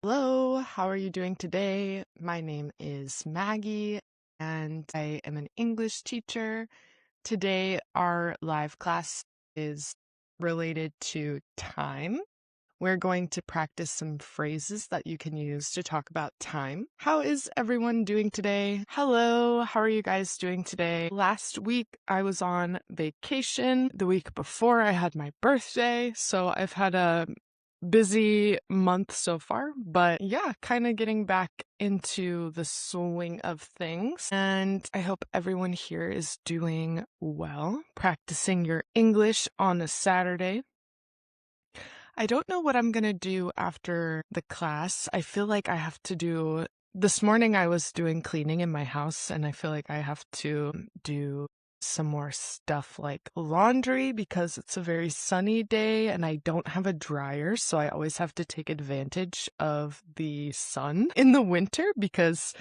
Hello, how are you doing today? My name is Maggie, and I am an English teacher. Today, our live class is related to time. We're going to practice some phrases that you can use to talk about time. How is everyone doing today? Hello, how are you guys doing today? Last week, I was on vacation. The week before, I had my birthday, so I've had a busy month so far, but yeah, kind of getting back into the swing of things. And I hope everyone here is doing well, practicing your English on a Saturday. I don't know what I'm going to do after the class. I feel like I have to do. This morning I was doing cleaning in my house, and I feel like I have to do some more stuff like laundry because it's a very sunny day and I don't have a dryer, so I always have to take advantage of the sun in the winter because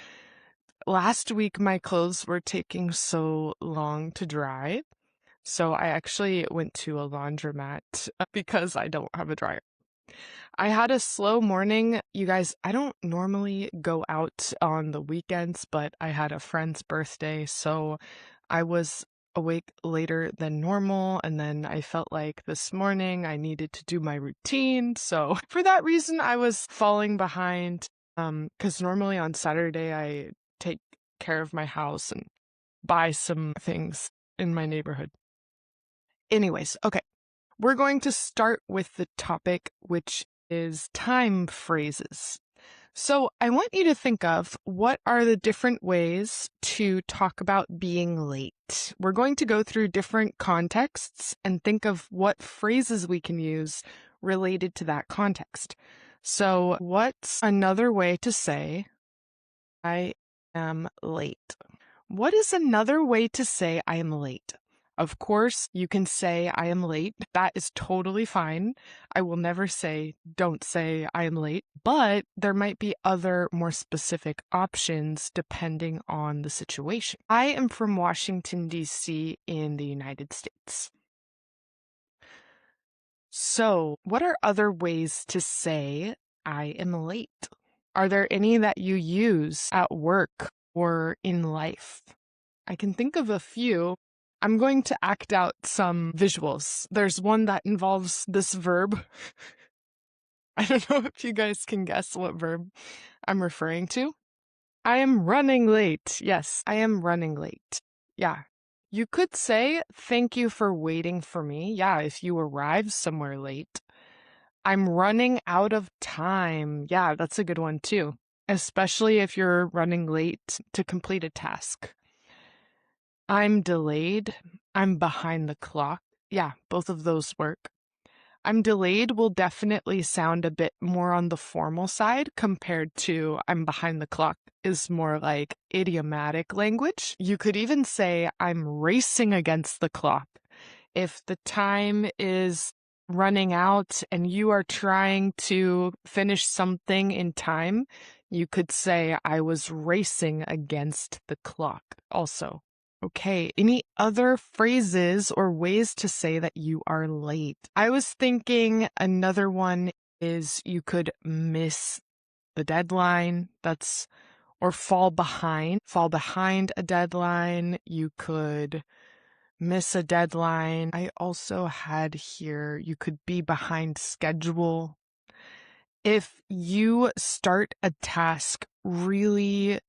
last week my clothes were taking so long to dry. So I actually went to a laundromat because I don't have a dryer. I had a slow morning. You guys, I don't normally go out on the weekends, but I had a friend's birthday, so I was awake later than normal, and then I felt like this morning I needed to do my routine. So for that reason, I was falling behind, because normally on Saturday I take care of my house and buy some things in my neighborhood. Anyways, okay. We're going to start with the topic, which is time phrases. So I want you to think of what are the different ways to talk about being late. We're going to go through different contexts and think of what phrases we can use related to that context. So what's another way to say, I am late? What is another way to say I am late? Of course, you can say I am late. That is totally fine. I will never say, don't say I am late, but there might be other more specific options depending on the situation. I am from Washington, D.C. in the United States. So, what are other ways to say I am late? Are there any that you use at work or in life? I can think of a few. I'm going to act out some visuals. There's one that involves this verb. I don't know if you guys can guess what verb I'm referring to. I am running late. Yes, I am running late. Yeah. You could say, thank you for waiting for me. Yeah, if you arrive somewhere late. I'm running out of time. Yeah, that's a good one too, especially if you're running late to complete a task. I'm delayed. I'm behind the clock. Yeah, both of those work. I'm delayed will definitely sound a bit more on the formal side compared to I'm behind the clock is more like idiomatic language. You could even say I'm racing against the clock. If the time is running out and you are trying to finish something in time, you could say I was racing against the clock also. Okay, any other phrases or ways to say that you are late? I was thinking another one is you could miss the deadline. Or fall behind a deadline. You could miss a deadline. I also had here, you could be behind schedule. If you start a task really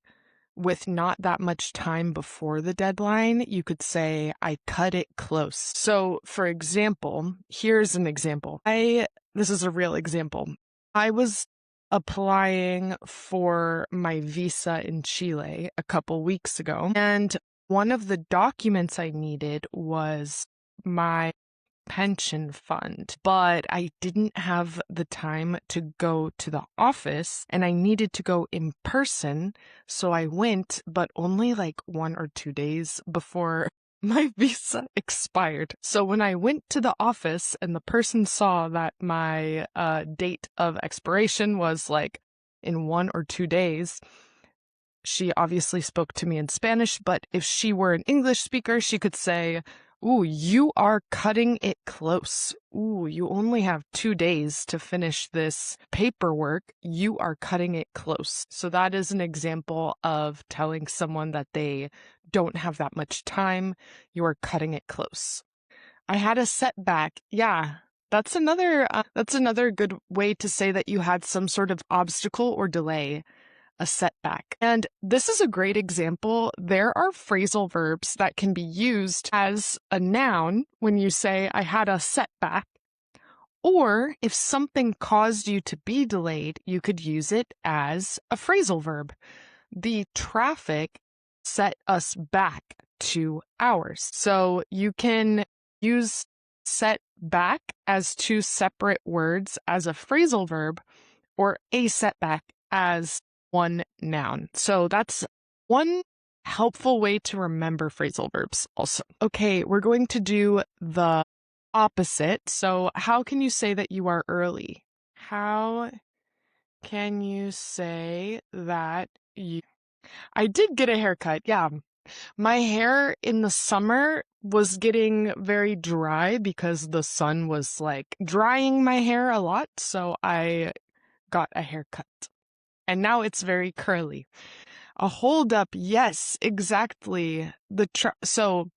with not that much time before the deadline, you could say, I cut it close. So, for example, here's an example. This is a real example. I was applying for my visa in Chile a couple weeks ago, and one of the documents I needed was my pension fund, but I didn't have the time to go to the office and I needed to go in person. So I went, but only like 1 or 2 days before my visa expired. So when I went to the office and the person saw that my date of expiration was like in 1 or 2 days, she obviously spoke to me in Spanish, but if she were an English speaker, she could say, Ooh, you are cutting it close. Ooh, you only have 2 days to finish this paperwork. You are cutting it close. So that is an example of telling someone that they don't have that much time. You are cutting it close. I had a setback. Yeah. That's another good way to say that you had some sort of obstacle or delay, a setback. And this is a great example. There are phrasal verbs that can be used as a noun when you say, I had a setback. Or if something caused you to be delayed, you could use it as a phrasal verb. The traffic set us back 2 hours. So you can use set back as two separate words as a phrasal verb, or a setback as one noun. So that's one helpful way to remember phrasal verbs also. Okay, we're going to do the opposite. So how can you say that you are early? How can you say that you... I did get a haircut, yeah. My hair in the summer was getting very dry because the sun was like drying my hair a lot, so I got a haircut. And now it's very curly. A holdup, yes, exactly. So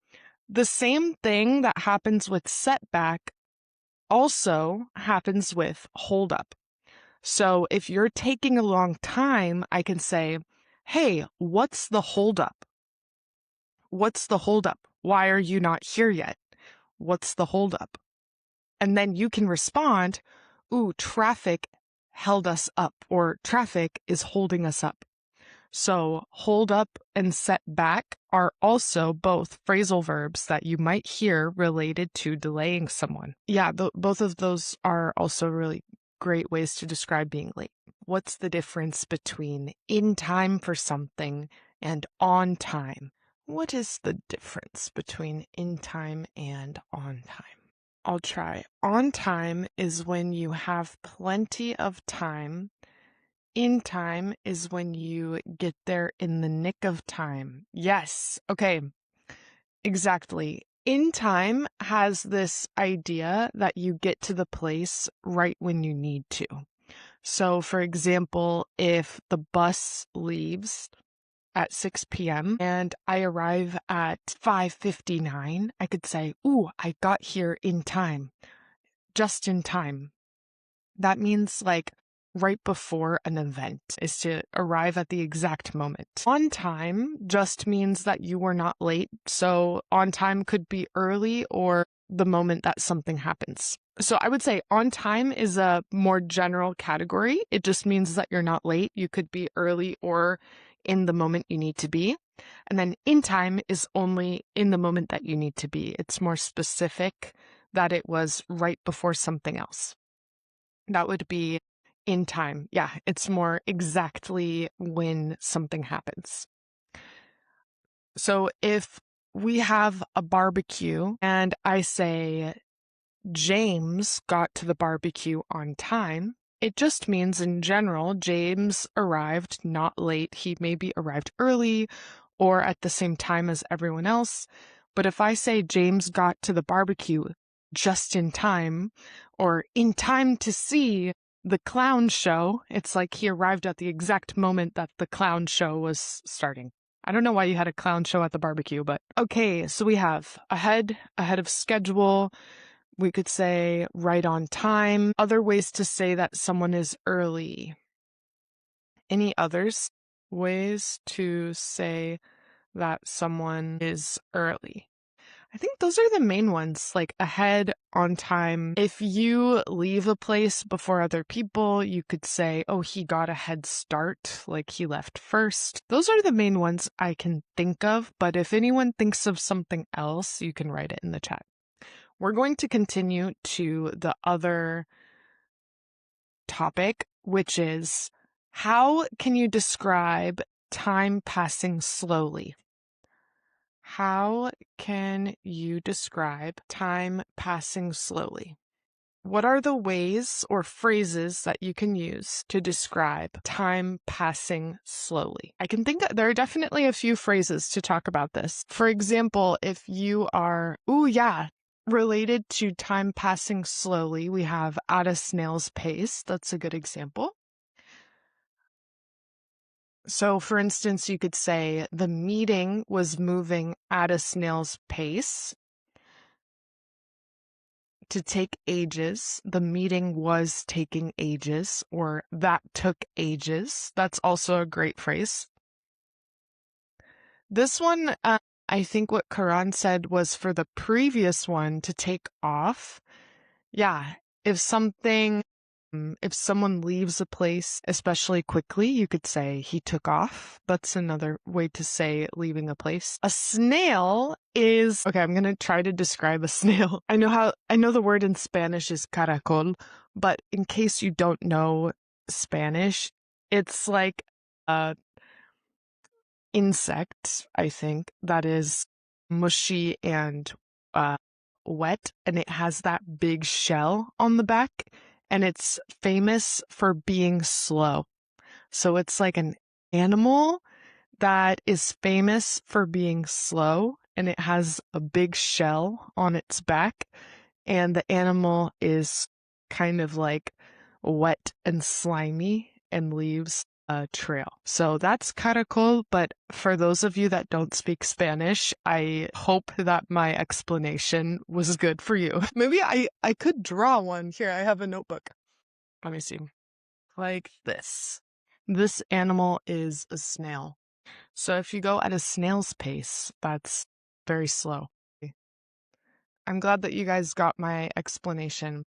the same thing that happens with setback also happens with holdup. So if you're taking a long time, I can say, hey, what's the holdup? What's the holdup? Why are you not here yet? What's the holdup? And then you can respond, ooh, traffic held us up, or traffic is holding us up. So hold up and set back are also both phrasal verbs that you might hear related to delaying someone. Yeah, both of those are also really great ways to describe being late. What's the difference between in time for something and on time? What is the difference between in time and on time? I'll try. On time is when you have plenty of time. In time is when you get there in the nick of time. Yes. Okay. Exactly. In time has this idea that you get to the place right when you need to. So, for example, if the bus leaves at 6 p.m. and I arrive at 5:59, I could say, ooh, I got here in time, just in time. That means like right before an event is to arrive at the exact moment. On time just means that you were not late. So on time could be early or the moment that something happens. So I would say on time is a more general category. It just means that you're not late. You could be early or in the moment you need to be. And then in time is only in the moment that you need to be. It's more specific that it was right before something else. That would be in time. Yeah, it's more exactly when something happens. So if we have a barbecue and I say, James got to the barbecue on time, it just means in general, James arrived not late. He maybe arrived early or at the same time as everyone else. But if I say James got to the barbecue just in time, or in time to see the clown show, it's like he arrived at the exact moment that the clown show was starting. I don't know why you had a clown show at the barbecue, but okay, so we have ahead of schedule. We could say right on time. Other ways to say that someone is early. Any others? Ways to say that someone is early. I think those are the main ones, like ahead, on time. If you leave a place before other people, you could say, oh, he got a head start, like he left first. Those are the main ones I can think of, but if anyone thinks of something else, you can write it in the chat. We're going to continue to the other topic, which is how can you describe time passing slowly? How can you describe time passing slowly? What are the ways or phrases that you can use to describe time passing slowly? I can think there are definitely a few phrases to talk about this. For example, if you are, related to time passing slowly, we have at a snail's pace. That's a good example. So, for instance, you could say the meeting was moving at a snail's pace. To take ages, the meeting was taking ages, or that took ages. That's also a great phrase. This one, I think what Karan said was for the previous one to take off. Yeah, if something, if someone leaves a place, especially quickly, you could say he took off. That's another way to say leaving a place. A snail is, okay, I'm going to try to describe a snail. I know the word in Spanish is caracol, but in case you don't know Spanish, it's like a insect, I think, that is mushy and wet, and it has that big shell on the back, and it's famous for being slow. So it's like an animal that is famous for being slow, and it has a big shell on its back, and the animal is kind of like wet and slimy and leaves a trail. So that's caracol, but for those of you that don't speak Spanish, I hope that my explanation was good for you. Maybe I could draw one. Here, I have a notebook. Let me see. Like this. This animal is a snail. So if you go at a snail's pace, that's very slow. I'm glad that you guys got my explanation.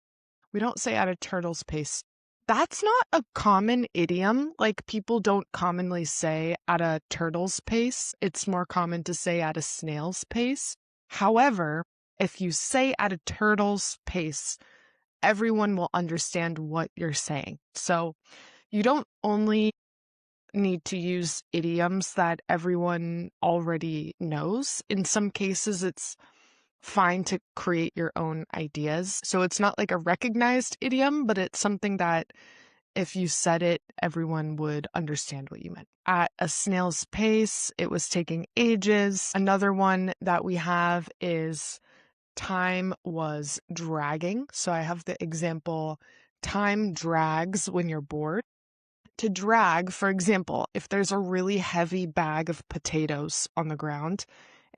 We don't say at a turtle's pace. That's not a common idiom. Like, people don't commonly say at a turtle's pace. It's more common to say at a snail's pace. However, if you say at a turtle's pace, everyone will understand what you're saying. So you don't only need to use idioms that everyone already knows. In some cases, it's fine to create your own ideas. So it's not like a recognized idiom, but it's something that if you said it, everyone would understand what you meant. At a snail's pace, it was taking ages. Another one that we have is time was dragging. So I have the example, time drags when you're bored. To drag, for example, if there's a really heavy bag of potatoes on the ground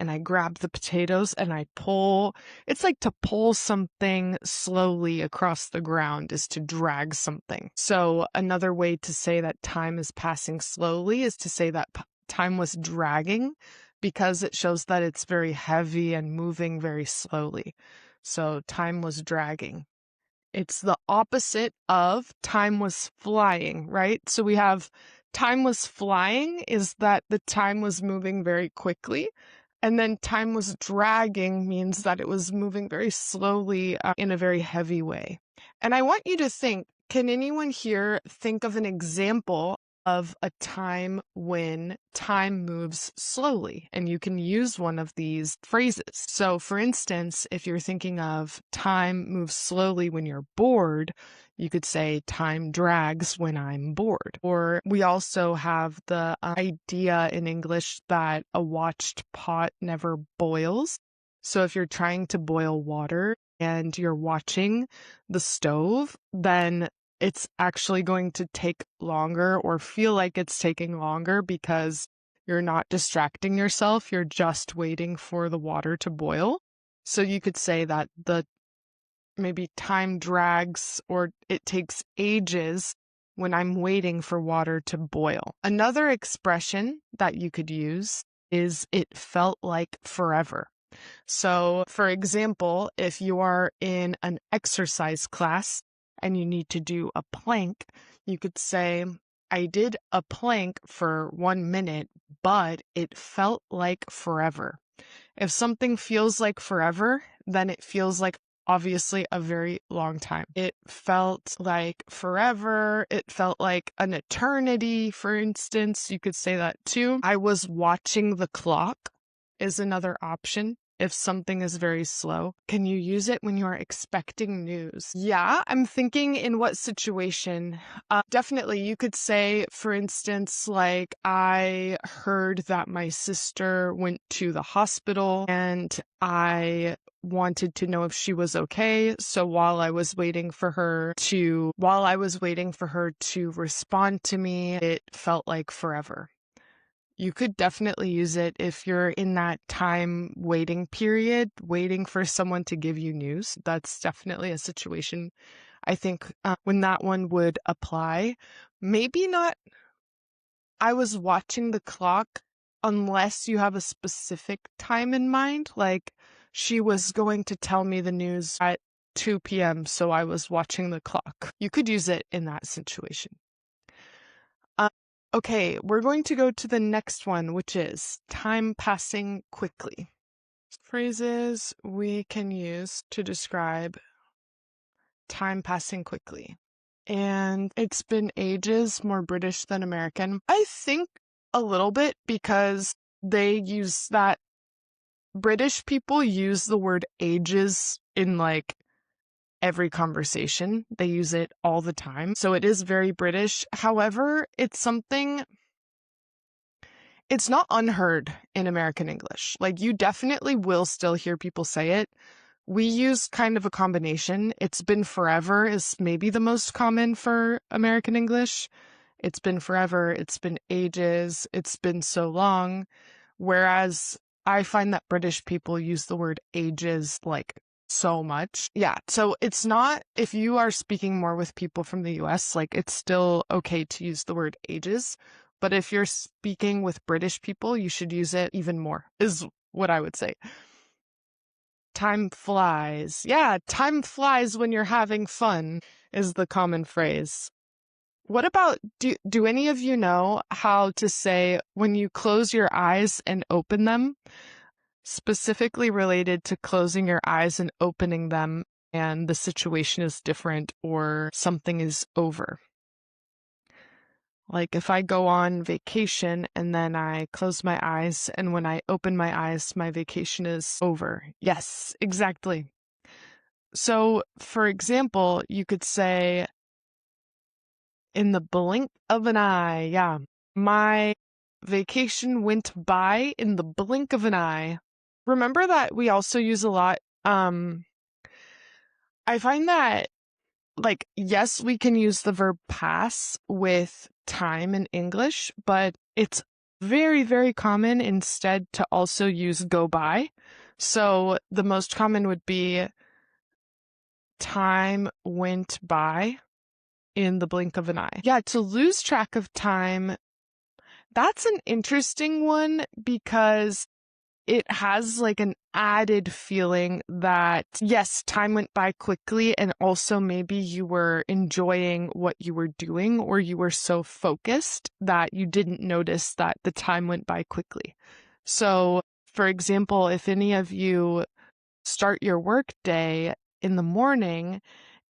and I grab the potatoes and I pull, it's like to pull something slowly across the ground is to drag something. So another way to say that time is passing slowly is to say that time was dragging, because it shows that it's very heavy and moving very slowly. So time was dragging. It's the opposite of time was flying, right? So we have time was flying is that the time was moving very quickly. And then time was dragging means that it was moving very slowly in a very heavy way. And I want you to think, can anyone here think of an example of a time when time moves slowly? And you can use one of these phrases. So for instance, if you're thinking of time moves slowly when you're bored, you could say time drags when I'm bored. Or we also have the idea in English that a watched pot never boils. So if you're trying to boil water and you're watching the stove, then it's actually going to take longer or feel like it's taking longer because you're not distracting yourself. You're just waiting for the water to boil. So you could say that maybe time drags or it takes ages when I'm waiting for water to boil. Another expression that you could use is it felt like forever. So, for example, if you are in an exercise class and you need to do a plank, you could say, I did a plank for 1 minute, but it felt like forever. If something feels like forever, then it feels like obviously a very long time. It felt like forever. It felt like an eternity, for instance. You could say that too. I was watching the clock is another option. if something is very slow. Can you use it when you are expecting news? Yeah, I'm thinking in what situation. Definitely, you could say, for instance, like, I heard that my sister went to the hospital and I wanted to know if she was okay. So while I was waiting for her to respond to me, it felt like forever. You could definitely use it if you're in that time waiting period, waiting for someone to give you news. That's definitely a situation I think when that one would apply. Maybe not, I was watching the clock, unless you have a specific time in mind, like she was going to tell me the news at 2 p.m., so I was watching the clock. You could use it in that situation. Okay, we're going to go to the next one, which is time passing quickly. Phrases we can use to describe time passing quickly. And it's been ages more British than American. I think a little bit because they use that. British people use the word ages in like every conversation. They use it all the time. So it is very British. However, it's not unheard in American English. Like, you definitely will still hear people say it. We use kind of a combination. It's been forever is maybe the most common for American English. It's been forever. It's been ages. It's been so long. Whereas I find that British people use the word ages like so much. Yeah. So it's not, if you are speaking more with people from the US, like, it's still okay to use the word ages. But if you're speaking with British people, you should use it even more, is what I would say. Time flies. Yeah, time flies when you're having fun is the common phrase. What about, do any of you know how to say when you close your eyes and open them? Specifically related to closing your eyes and opening them and the situation is different or something is over. Like, if I go on vacation and then I close my eyes, and when I open my eyes, my vacation is over. Yes, exactly. So, for example, you could say, in the blink of an eye. Yeah, my vacation went by in the blink of an eye. Remember that we also use a lot. I find that, like, yes, we can use the verb pass with time in English, but it's very, very common instead to also use go by. So the most common would be time went by in the blink of an eye. Yeah, to lose track of time, that's an interesting one because it has like an added feeling that, yes, time went by quickly, and also maybe you were enjoying what you were doing, or you were so focused that you didn't notice that the time went by quickly. So, for example, if any of you start your work day in the morning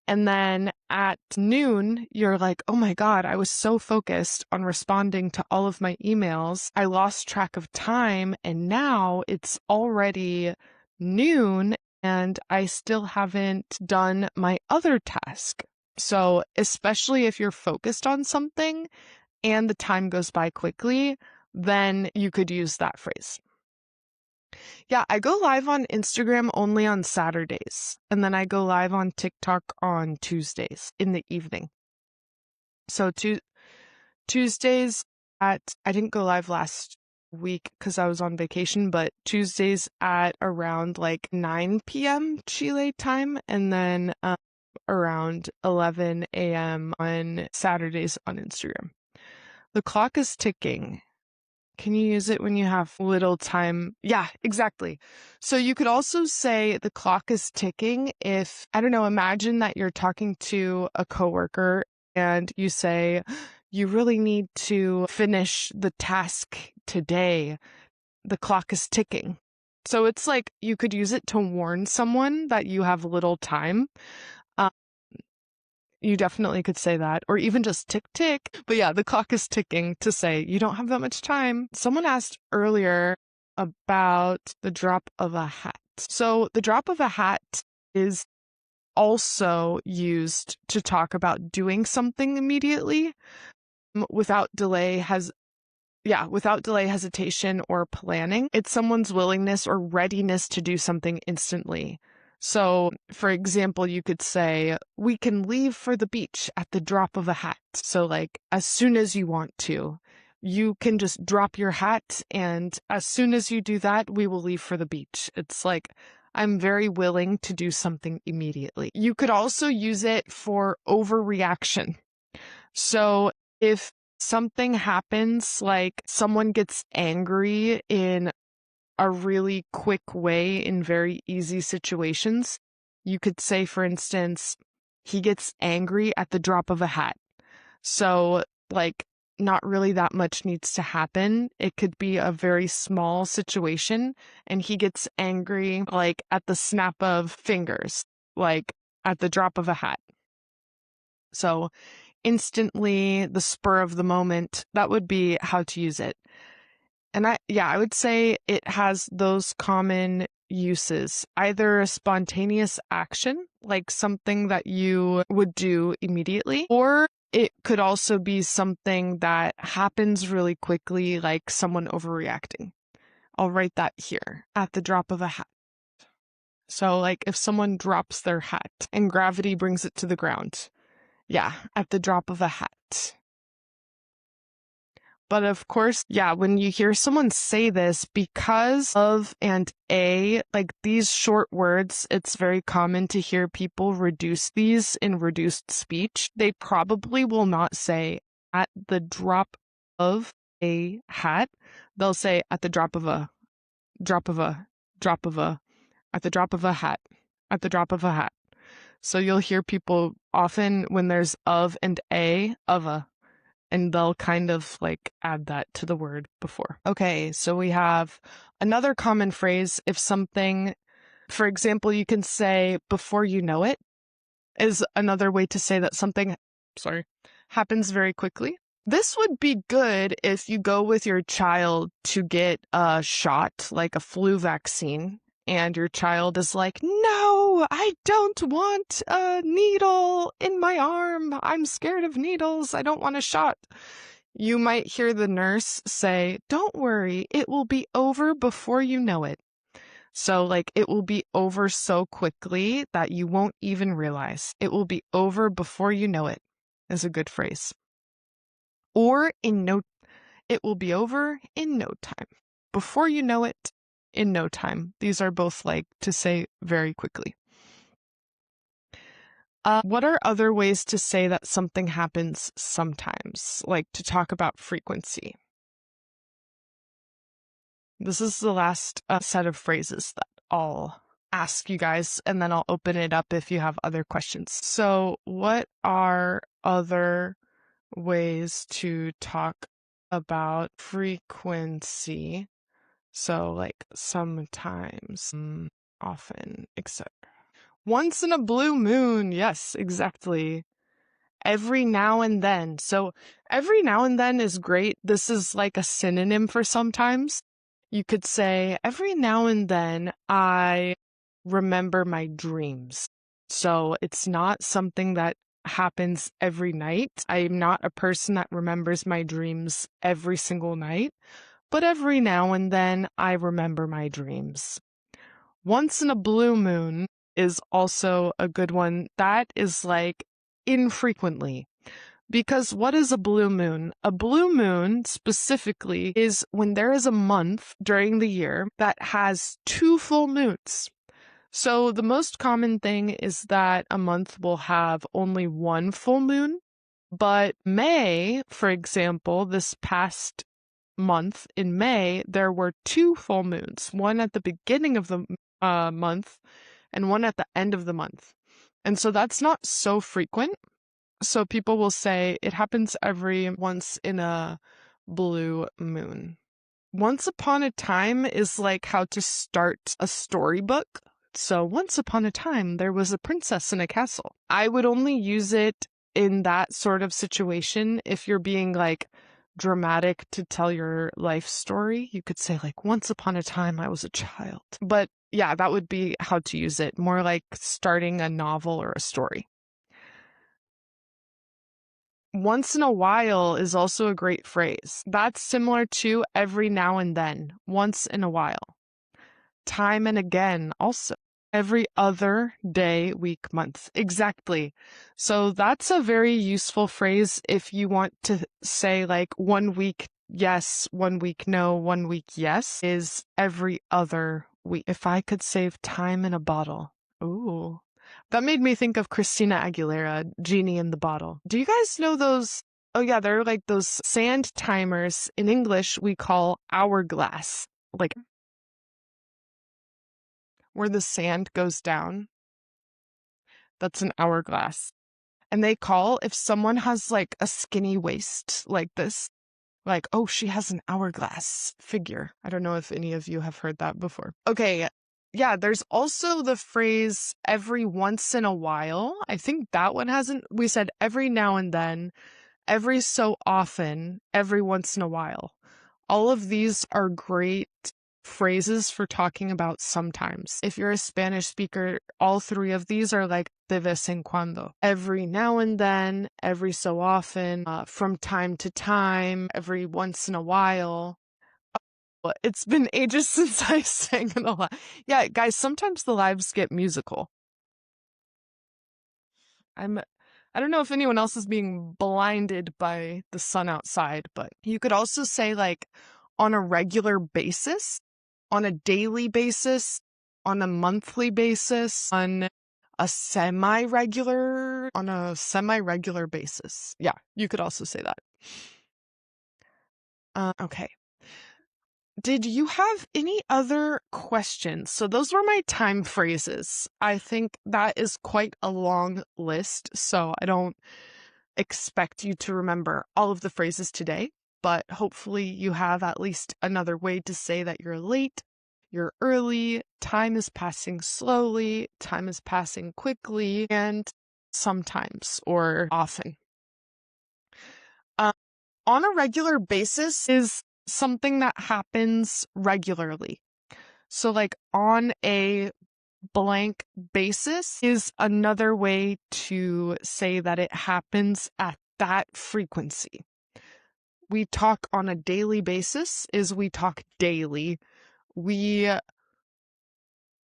and then at noon, you're like, oh my God, I was so focused on responding to all of my emails. I lost track of time, and now it's already noon and I still haven't done my other task. So, especially if you're focused on something and the time goes by quickly, then you could use that phrase. Yeah, I go live on Instagram only on Saturdays, and then I go live on TikTok on Tuesdays in the evening. So Tuesdays I didn't go live last week because I was on vacation, but Tuesdays at around like 9 p.m. Chile time, and then around 11 a.m. on Saturdays on Instagram. The clock is ticking. Can you use it when you have little time? Yeah, exactly. So you could also say the clock is ticking if, I don't know, imagine that you're talking to a coworker and you say, you really need to finish the task today. The clock is ticking. So it's like you could use it to warn someone that you have little time. You definitely could say that, or even just tick, tick. But yeah, the clock is ticking to say you don't have that much time. Someone asked earlier, about the drop of a hat. So the drop of a hat is also used to talk about doing something immediately without delay, hesitation, or planning. It's someone's willingness or readiness to do something instantly. So, for example, you could say, we can leave for the beach at the drop of a hat. So, like, as soon as you want to, you can just drop your hat, and as soon as you do that, we will leave for the beach. It's like, I'm very willing to do something immediately. You could also use it for overreaction. So, if something happens, like someone gets angry in a really quick way in very easy situations, you could say, for instance, he gets angry at the drop of a hat. So, like, not really that much needs to happen. It could be a very small situation, and he gets angry, like, at the snap of fingers, like, at the drop of a hat. So, instantly, the spur of the moment, that would be how to use it. And I would say it has those common uses, either a spontaneous action, like something that you would do immediately, or it could also be something that happens really quickly, like someone overreacting. I'll write that here, at the drop of a hat. So, like, if someone drops their hat and gravity brings it to the ground, yeah, at the drop of a hat. But of course, when you hear someone say this, because of and a, like these short words, it's very common to hear people reduce these in reduced speech. They probably will not say at the drop of a hat. They'll say at the drop of a, drop of a, drop of a, at the drop of a hat, at the drop of a hat. So you'll hear people often when there's of and a, of a, and they'll kind of like add that to the word before. Okay, so we have another common phrase. If something, for example, you can say before you know it is another way to say that something, happens very quickly. This would be good if you go with your child to get a shot, like a flu vaccine, and your child is like, no, I don't want a needle in my arm. I'm scared of needles. I don't want a shot. You might hear the nurse say, don't worry, it will be over before you know it. So, like, it will be over so quickly that you won't even realize. It will be over before you know it is a good phrase. Or it will be over in no time. Before you know it, in no time. These are both like to say very quickly. What are other ways to say that something happens sometimes, like to talk about frequency? This is the last set of phrases that I'll ask you guys, and then I'll open it up if you have other questions. So, what are other ways to talk about frequency? So, like sometimes, often, etc. Once in a blue moon. Yes, exactly. Every now and then. So, every now and then is great. This is like a synonym for sometimes. You could say, every now and then I remember my dreams. So, it's not something that happens every night. I'm not a person that remembers my dreams every single night, but every now and then I remember my dreams. Once in a blue moon is also a good one. That is like infrequently. Because what is a blue moon? A blue moon specifically is when there is a month during the year that has 2 full moons. So the most common thing is that a month will have only 1 full moon. But May, for example, this past month in May, there were 2 full moons, one at the beginning of the month and one at the end of the month. And so that's not so frequent. So people will say it happens every once in a blue moon. Once upon a time is like how to start a storybook. So once upon a time, there was a princess in a castle. I would only use it in that sort of situation if you're being like dramatic to tell your life story. You could say like, once upon a time I was a child. But yeah, that would be how to use it. More like starting a novel or a story. Once in a while is also a great phrase. That's similar to every now and then, once in a while. Time and again, also. Every other day, week, month. Exactly. So that's a very useful phrase if you want to say like 1 week yes, 1 week no, 1 week yes, is every other week. If I could save time in a bottle. Ooh. That made me think of Christina Aguilera, Genie in the Bottle. Do you guys know those? Oh yeah, they're like those sand timers. In English, we call hourglass. Like where the sand goes down. That's an hourglass. And they call if someone has like a skinny waist like this, like, oh, she has an hourglass figure. I don't know if any of you have heard that before. Okay. Yeah, there's also the phrase every once in a while. I think that one hasn't. We said every now and then, every so often, every once in a while. All of these are great phrases for talking about sometimes. If you're a Spanish speaker, all three of these are like de vez en cuando. Every now and then, every so often, from time to time, every once in a while. It's been ages since I sang it a lot. Yeah, guys, sometimes the lives get musical. I don't know if anyone else is being blinded by the sun outside, but you could also say like on a regular basis, on a daily basis, on a monthly basis, on a semi-regular basis. Yeah, you could also say that. Okay. Did you have any other questions? So those were my time phrases. I think that is quite a long list, so I don't expect you to remember all of the phrases today, but hopefully you have at least another way to say that you're late, you're early, time is passing slowly, time is passing quickly, and sometimes or often. On a regular basis is something that happens regularly. So like on a blank basis is another way to say that it happens at that frequency. We talk on a daily basis is we talk daily. We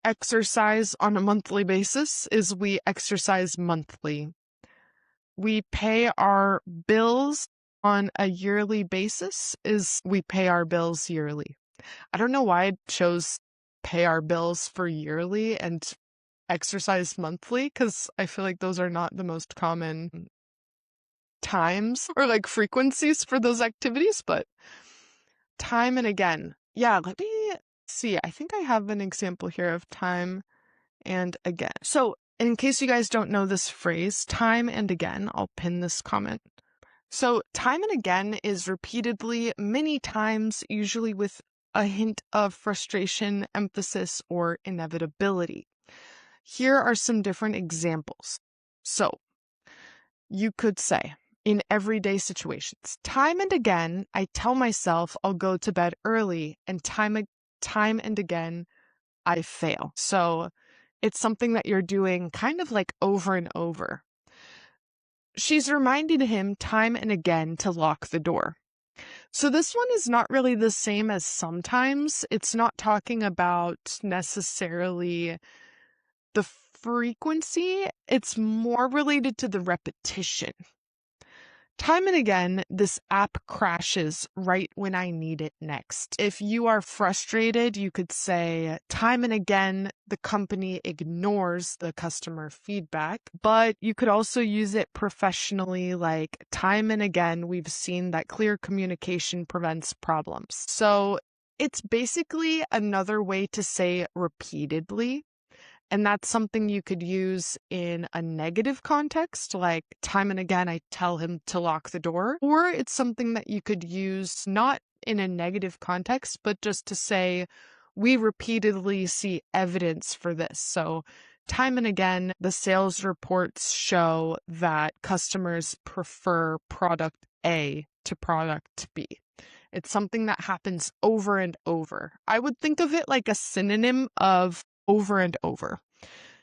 exercise on a monthly basis is we exercise monthly. We pay our bills on a yearly basis is we pay our bills yearly. I don't know why I chose pay our bills for yearly and exercise monthly, because I feel like those are not the most common times or like frequencies for those activities, but time and again. Yeah, let me see. I think I have an example here of time and again. So in case you guys don't know this phrase, time and again, I'll pin this comment. So time and again is repeatedly, many times, usually with a hint of frustration, emphasis, or inevitability. Here are some different examples. So you could say, in everyday situations, time and again, I tell myself I'll go to bed early, and time and again, I fail. So it's something that you're doing kind of like over and over. She's reminded him time and again to lock the door. So this one is not really the same as sometimes. It's not talking about necessarily the frequency. It's more related to the repetition. Time and again, this app crashes right when I need it next. If you are frustrated, you could say, time and again, the company ignores the customer feedback, but you could also use it professionally, like time and again, we've seen that clear communication prevents problems. So it's basically another way to say repeatedly. And that's something you could use in a negative context, like time and again, I tell him to lock the door. Or it's something that you could use not in a negative context, but just to say, we repeatedly see evidence for this. So time and again, the sales reports show that customers prefer product A to product B. It's something that happens over and over. I would think of it like a synonym of over and over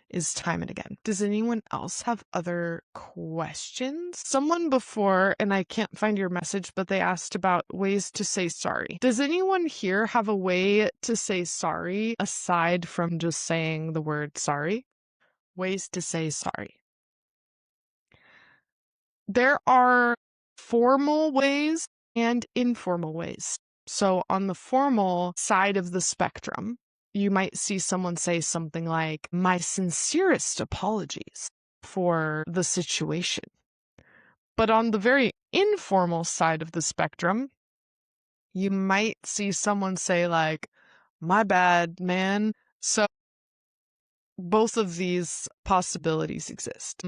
is time and again. Does anyone else have other questions? Someone before, and I can't find your message, but they asked about ways to say sorry. Does anyone here have a way to say sorry aside from just saying the word sorry? Ways to say sorry. There are formal ways and informal ways. So on the formal side of the spectrum, you might see someone say something like, "My sincerest apologies for the situation." But on the very informal side of the spectrum, you might see someone say like, "My bad, man." So both of these possibilities exist.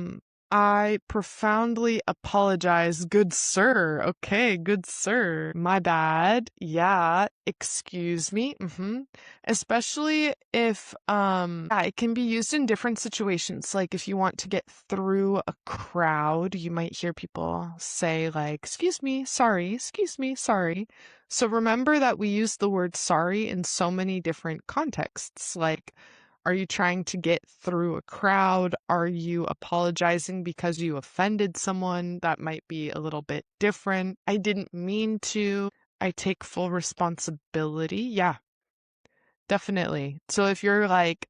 I profoundly apologize, good sir. Okay, good sir. My bad. Yeah, excuse me. Especially if yeah, it can be used in different situations. Like if you want to get through a crowd, you might hear people say like, "Excuse me, sorry, excuse me, sorry." So remember that we use the word sorry in so many different contexts. Like, are you trying to get through a crowd? Are you apologizing because you offended someone? That might be a little bit different. I didn't mean to. I take full responsibility. Yeah, definitely. So if you're like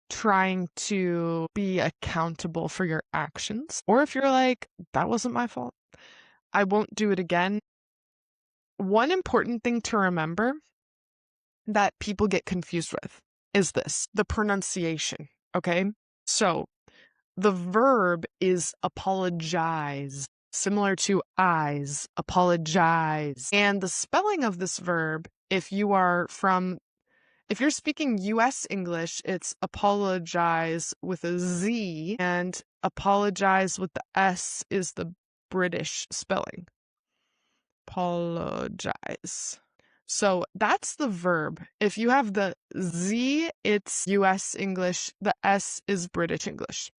trying to be accountable for your actions, or if you're like, "That wasn't my fault, I won't do it again." One important thing to remember that people get confused with is this, the pronunciation, okay? So the verb is apologize, similar to eyes, apologize. And the spelling of this verb, if you're speaking US English, it's apologize with a Z, and apologize with the S is the British spelling. Apologize. So that's the verb. If you have the Z, it's US English. The S is British English.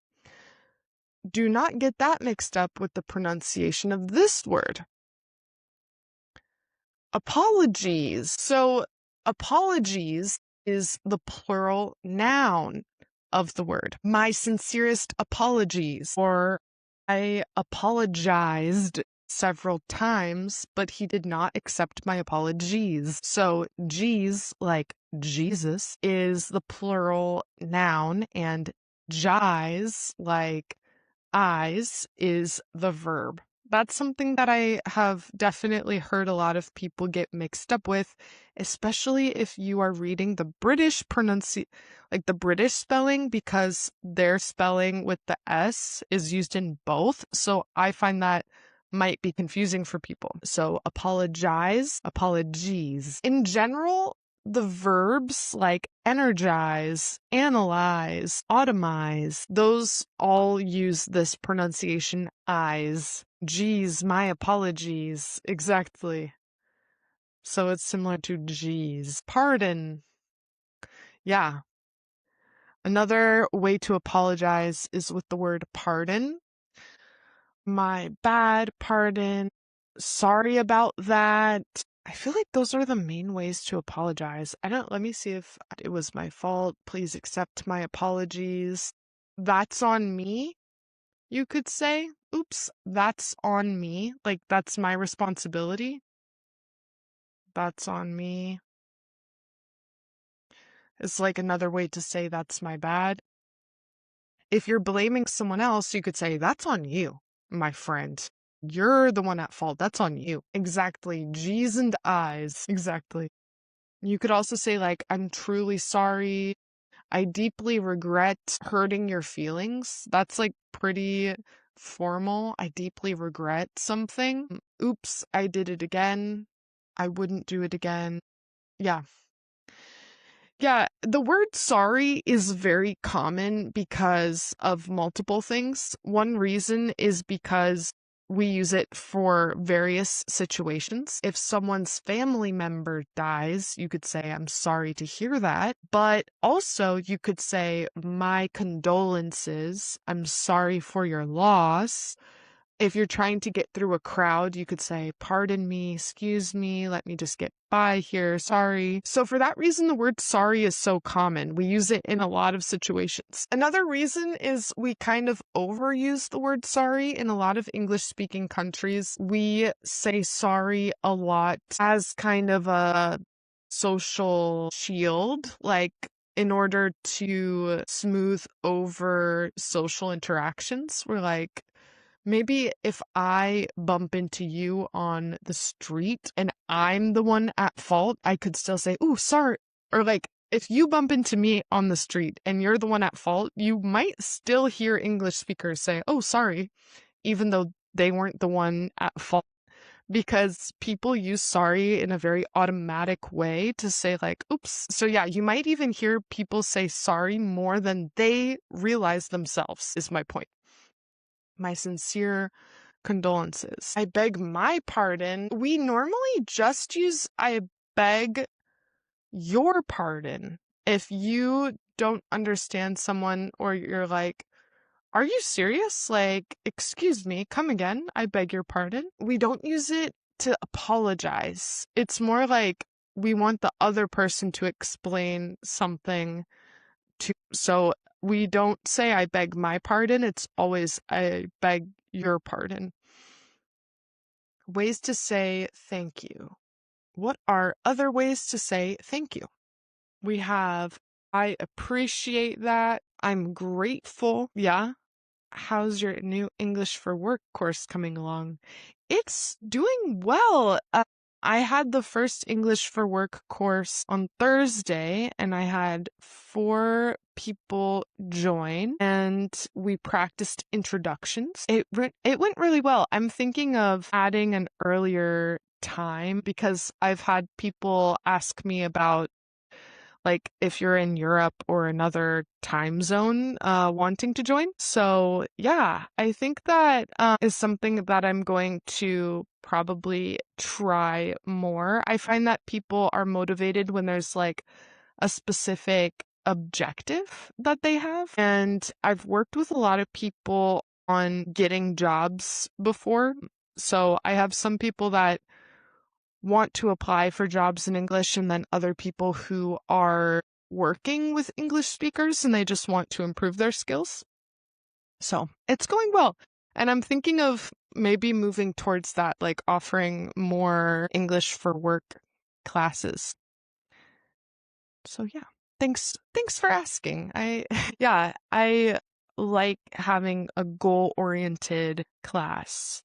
Do not get that mixed up with the pronunciation of this word. Apologies. So apologies is the plural noun of the word. My sincerest apologies, or I apologized several times, but he did not accept my apologies. So geez, like Jesus, is the plural noun, and jize, like eyes, is the verb. That's something that I have definitely heard a lot of people get mixed up with, especially if you are reading the British like the British spelling, because their spelling with the S is used in both. So I find that might be confusing for people. So apologize, apologies. In general, the verbs like energize, analyze, automize, those all use this pronunciation eyes. Geez, my apologies. Exactly. So it's similar to geez. Pardon. Yeah. Another way to apologize is with the word pardon. My bad, pardon. Sorry about that. I feel like those are the main ways to apologize. Let me see if it was my fault. Please accept my apologies. That's on me, you could say. Oops, that's on me. Like, that's my responsibility. That's on me. It's like another way to say that's my bad. If you're blaming someone else, you could say, "That's on you, my friend. You're the one at fault. That's on you." Exactly. G's and I's. Exactly. You could also say, like, "I'm truly sorry. I deeply regret hurting your feelings." That's like pretty formal. I deeply regret something. Oops, I did it again. I wouldn't do it again. Yeah. Yeah, the word sorry is very common because of multiple things. One reason is because we use it for various situations. If someone's family member dies, you could say, "I'm sorry to hear that." But also, you could say, "My condolences. I'm sorry for your loss." If you're trying to get through a crowd, you could say, pardon me, excuse me, let me just get by here, sorry. So for that reason, the word sorry is so common. We use it in a lot of situations. Another reason is we kind of overuse the word sorry in a lot of English-speaking countries. We say sorry a lot as kind of a social shield, like in order to smooth over social interactions. We're like, maybe if I bump into you on the street and I'm the one at fault, I could still say, "Ooh, sorry." Or like, if you bump into me on the street and you're the one at fault, you might still hear English speakers say, "Oh, sorry," even though they weren't the one at fault. Because people use sorry in a very automatic way to say like, oops. So yeah, you might even hear people say sorry more than they realize themselves, is my point. My sincere condolences. I beg my pardon. We normally just use I beg your pardon. If you don't understand someone or you're like, are you serious? Like, excuse me, come again. I beg your pardon. We don't use it to apologize. It's more like we want the other person to explain something to. So we don't say I beg my pardon. It's always I beg your pardon. Ways to say thank you. What are other ways to say thank you? We have I appreciate that. I'm grateful. Yeah. How's your new English for Work course coming along? It's doing well. I had the first English for Work course on Thursday, and I had 4 people join, and we practiced introductions. It went really well. I'm thinking of adding an earlier time because I've had people ask me about like if you're in Europe or another time zone wanting to join. So yeah, I think that is something that I'm going to probably try more. I find that people are motivated when there's like a specific objective that they have. And I've worked with a lot of people on getting jobs before. So I have some people that want to apply for jobs in English, and then other people who are working with English speakers and they just want to improve their skills. So it's going well. And I'm thinking of maybe moving towards that, like offering more English for Work classes. So yeah, thanks for asking. Yeah, I like having a goal-oriented class.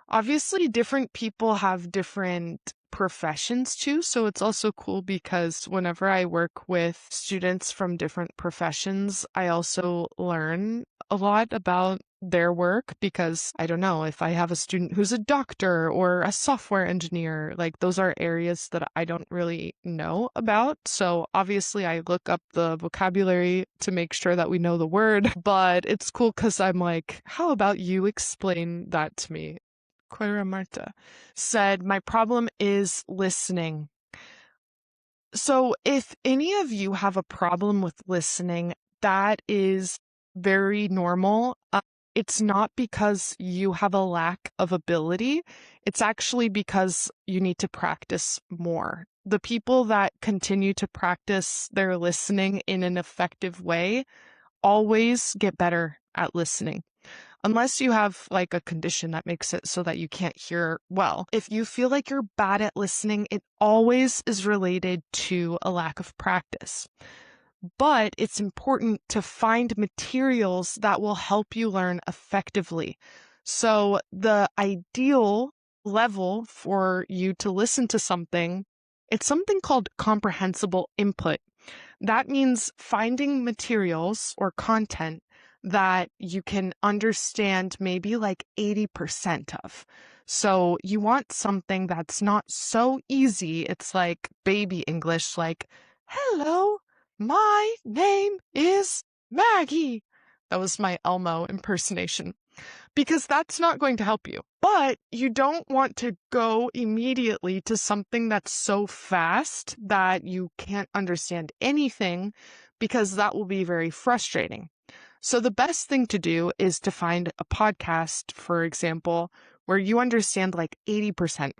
Obviously, different people have different professions too, so it's also cool because whenever I work with students from different professions, I also learn a lot about their work because I don't know if I have a student who's a doctor or a software engineer, like those are areas that I don't really know about. So obviously I look up the vocabulary to make sure that we know the word, but it's cool because I'm like, how about you explain that to me? Clara Marta said, my problem is listening. So if any of you have a problem with listening, that is very normal. It's not because you have a lack of ability. It's actually because you need to practice more. The people that continue to practice their listening in an effective way always get better at listening. Unless you have like a condition that makes it so that you can't hear well. If you feel like you're bad at listening, it always is related to a lack of practice. But it's important to find materials that will help you learn effectively. So the ideal level for you to listen to something, it's something called comprehensible input. That means finding materials or content that you can understand maybe like 80% of. So you want something that's not so easy. It's like baby English, like, hello, my name is Maggie. That was my Elmo impersonation. Because that's not going to help you. But you don't want to go immediately to something that's so fast that you can't understand anything, because that will be very frustrating. So the best thing to do is to find a podcast, for example, where you understand like 80%.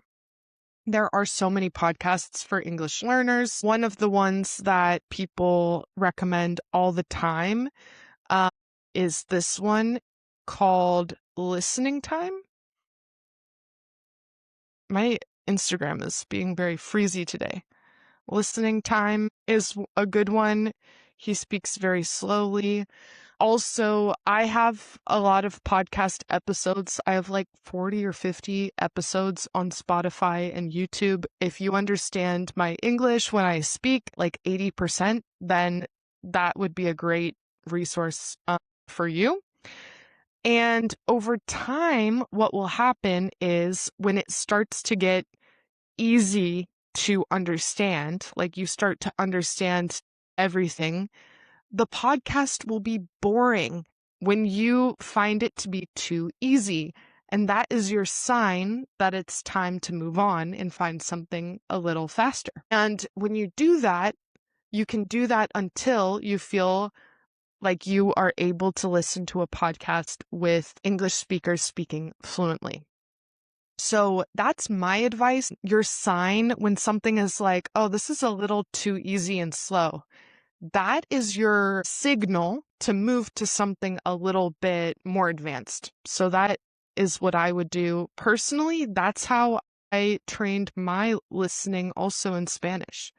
There are so many podcasts for English learners. One of the ones that people recommend all the time uh, is this one called Listening Time. My Instagram is being very freezy today. Listening Time is a good one. He speaks very slowly. Also, I have a lot of podcast episodes. I have like 40 or 50 episodes on Spotify and YouTube. If you understand my English when I speak like 80%, then that would be a great resource for you. And over time, what will happen is when it starts to get easy to understand, like you start to understand everything, the podcast will be boring when you find it to be too easy. And that is your sign that it's time to move on and find something a little faster. And when you do that, you can do that until you feel like you are able to listen to a podcast with English speakers speaking fluently. So that's my advice. Your sign when something is like, oh, this is a little too easy and slow. That is your signal to move to something a little bit more advanced. So that is what I would do. Personally, that's how I trained my listening also in Spanish.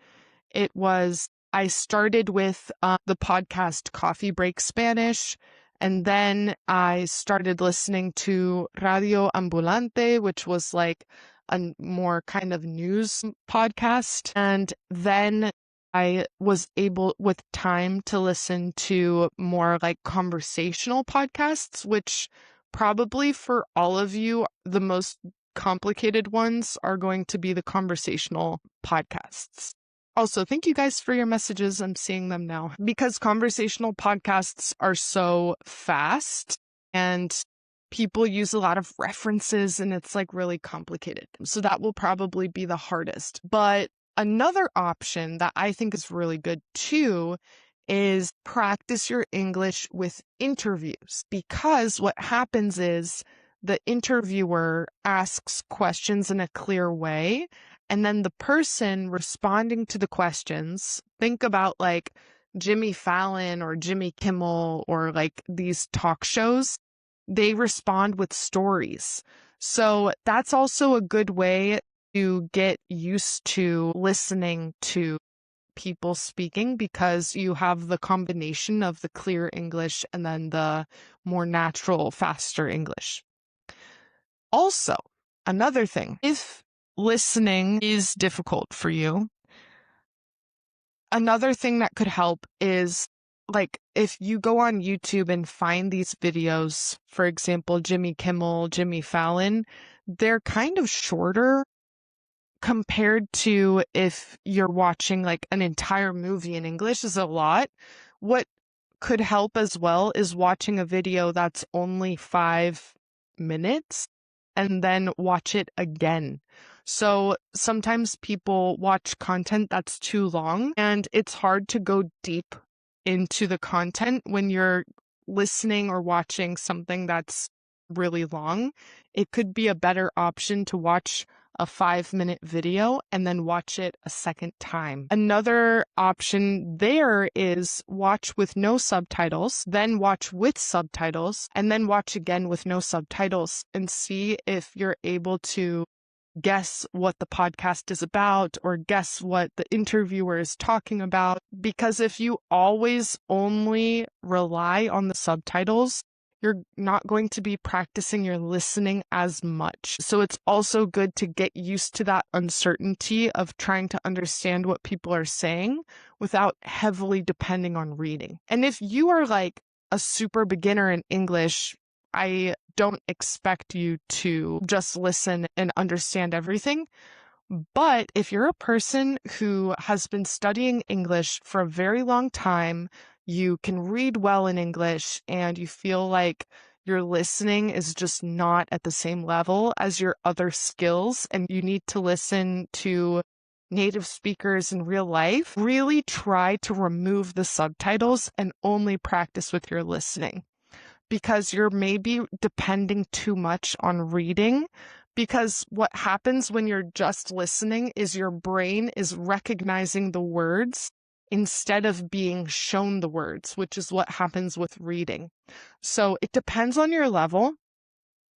I started with the podcast Coffee Break Spanish, and then I started listening to Radio Ambulante, which was like a more kind of news podcast. And then I was able with time to listen to more like conversational podcasts, which probably for all of you, the most complicated ones are going to be the conversational podcasts. Also, thank you guys for your messages. I'm seeing them now because conversational podcasts are so fast and people use a lot of references and it's like really complicated. So that will probably be the hardest. But another option that I think is really good too is practice your English with interviews, because what happens is the interviewer asks questions in a clear way, and then the person responding to the questions, think about like Jimmy Fallon or Jimmy Kimmel or like these talk shows, they respond with stories. So that's also a good way to get used to listening to people speaking, because you have the combination of the clear English and then the more natural, faster English. Also, another thing, if listening is difficult for you, another thing that could help is like if you go on YouTube and find these videos, for example, Jimmy Kimmel, Jimmy Fallon, they're kind of shorter compared to if you're watching like an entire movie in English is a lot. What could help as well is watching a video that's only 5 minutes and then watch it again. So sometimes people watch content that's too long and it's hard to go deep into the content when you're listening or watching something that's really long. It could be a better option to watch a 5-minute video and then watch it a second time. Another option there is watch with no subtitles, then watch with subtitles, and then watch again with no subtitles and see if you're able to guess what the podcast is about or guess what the interviewer is talking about. Because if you always only rely on the subtitles, you're not going to be practicing your listening as much. So it's also good to get used to that uncertainty of trying to understand what people are saying without heavily depending on reading. And if you are like a super beginner in English, I don't expect you to just listen and understand everything. But if you're a person who has been studying English for a very long time, you can read well in English, and you feel like your listening is just not at the same level as your other skills, and you need to listen to native speakers in real life, really try to remove the subtitles and only practice with your listening, because you're maybe depending too much on reading. Because what happens when you're just listening is your brain is recognizing the words instead of being shown the words, which is what happens with reading. So it depends on your level.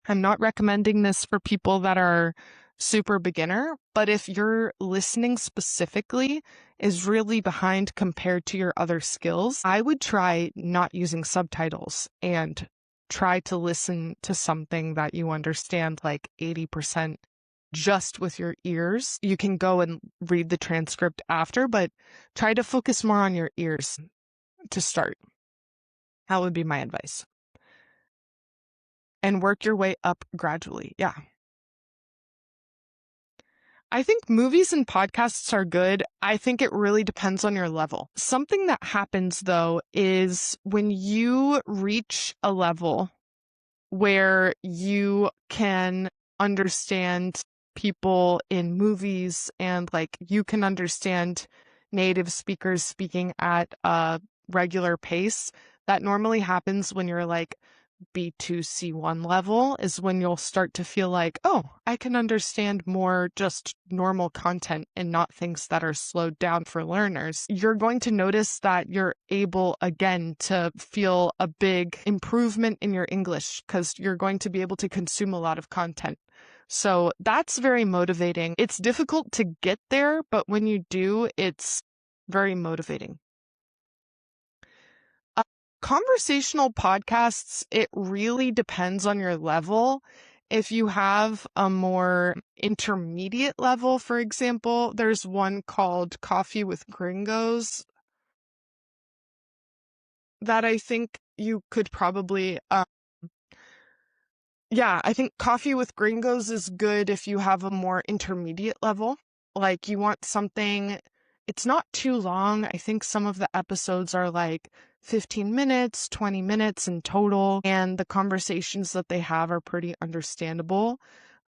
I'm not recommending this for people that are super beginner, but if your listening specifically is really behind compared to your other skills, I would try not using subtitles and try to listen to something that you understand like 80% just with your ears. You can go and read the transcript after, but try to focus more on your ears to start. That would be my advice. And work your way up gradually. Yeah. I think movies and podcasts are good. I think it really depends on your level. Something that happens though is when you reach a level where you can understand people in movies and like you can understand native speakers speaking at a regular pace, that normally happens when you're like B2, C1 level, is when you'll start to feel like, oh, I can understand more just normal content and not things that are slowed down for learners. You're going to notice that you're able again to feel a big improvement in your English because you're going to be able to consume a lot of content. So that's very motivating. It's difficult to get there, but when you do, it's very motivating. Conversational podcasts, it really depends on your level. If you have a more intermediate level, for example, there's one called Coffee with Gringos that I think you could probably, I think Coffee with Gringos is good if you have a more intermediate level. Like you want something, it's not too long. I think some of the episodes are like 15 minutes, 20 minutes in total, and the conversations that they have are pretty understandable.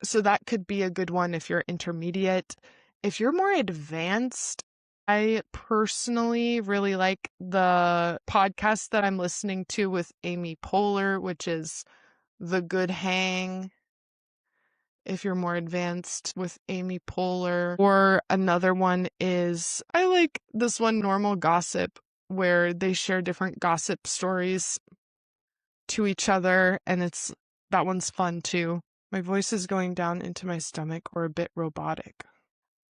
So that could be a good one if you're intermediate. If you're more advanced, I personally really like the podcast that I'm listening to with Amy Poehler, which is The Good Hang, if you're more advanced, with Amy Poehler. Or another one is, I like this one, Normal Gossip, where they share different gossip stories to each other, and that one's fun too. My voice is going down into my stomach or a bit robotic.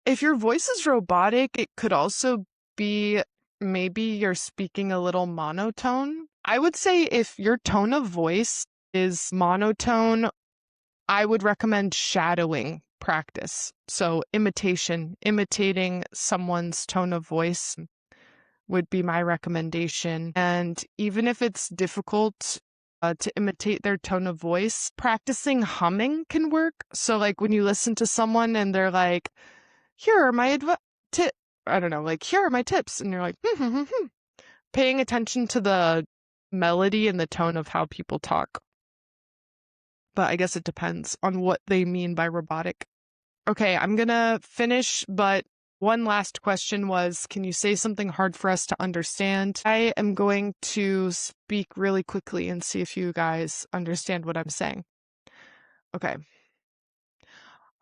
If your voice is robotic, it could also be maybe you're speaking a little monotone. I would say if your tone of voice is monotone, I would recommend shadowing practice. So imitating someone's tone of voice would be my recommendation. And even if it's difficult to imitate their tone of voice, practicing humming can work. So like when you listen to someone and they're like, here are my here are my tips. And you're like, paying attention to the melody and the tone of how people talk. But I guess it depends on what they mean by robotic. Okay, I'm gonna finish, but one last question was, can you say something hard for us to understand? I am going to speak really quickly and see if you guys understand what I'm saying. Okay.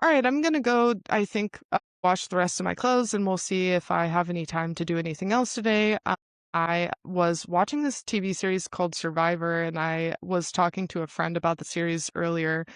All right, I'm gonna go, I think, wash the rest of my clothes and we'll see if I have any time to do anything else today. I was watching this TV series called Survivor, and I was talking to a friend about the series earlier,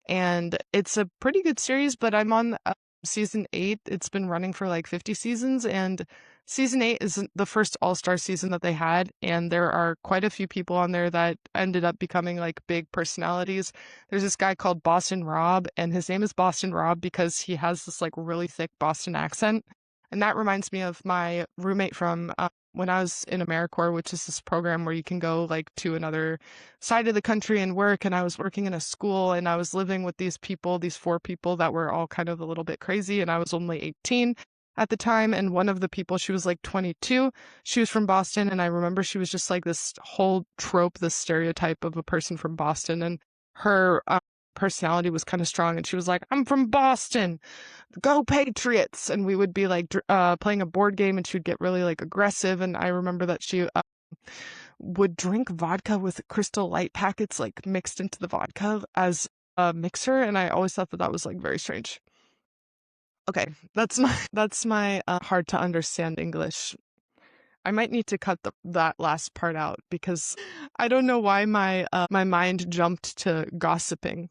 and it's a pretty good series, but I'm on season 8. It's been running for like 50 seasons, and season 8 is the first all-star season that they had, and there are quite a few people on there that ended up becoming like big personalities. There's this guy called Boston Rob, and his name is Boston Rob because he has this like really thick Boston accent. And that reminds me of my roommate from when I was in AmeriCorps, which is this program where you can go like to another side of the country and work. And I was working in a school and I was living with these people, these 4 people that were all kind of a little bit crazy. And I was only 18 at the time. And one of the people, she was like 22. She was from Boston. And I remember she was just like this whole trope, this stereotype of a person from Boston. And her personality was kind of strong, and she was like, "I'm from Boston, go Patriots!" And we would be like playing a board game, and she would get really like aggressive. And I remember that she would drink vodka with Crystal Light packets like mixed into the vodka as a mixer, and I always thought that that was like very strange. Okay, that's my hard to understand English. I might need to cut that last part out because I don't know why my mind jumped to gossiping.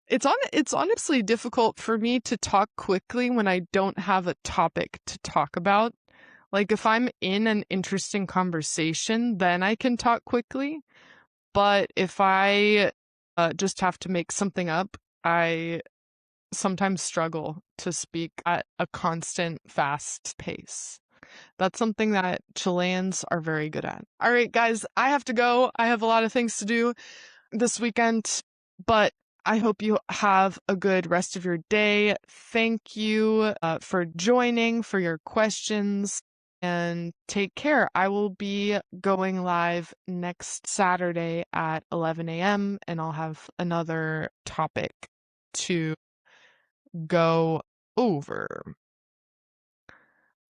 It's honestly difficult for me to talk quickly when I don't have a topic to talk about. Like if I'm in an interesting conversation, then I can talk quickly. But if I just have to make something up, I sometimes struggle to speak at a constant, fast pace. That's something that Chileans are very good at. All right, guys, I have to go. I have a lot of things to do this weekend, but I hope you have a good rest of your day. Thank you for joining, for your questions, and take care. I will be going live next Saturday at 11 a.m., and I'll have another topic to go over.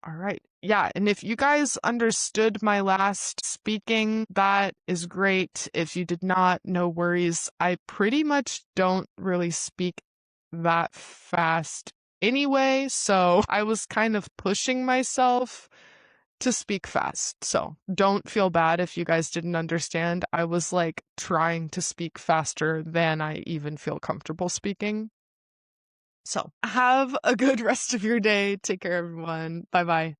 All right. Yeah. And if you guys understood my last speaking, that is great. If you did not, no worries. I pretty much don't really speak that fast anyway. So I was kind of pushing myself to speak fast. So don't feel bad if you guys didn't understand. I was like trying to speak faster than I even feel comfortable speaking. So have a good rest of your day. Take care, everyone. Bye bye.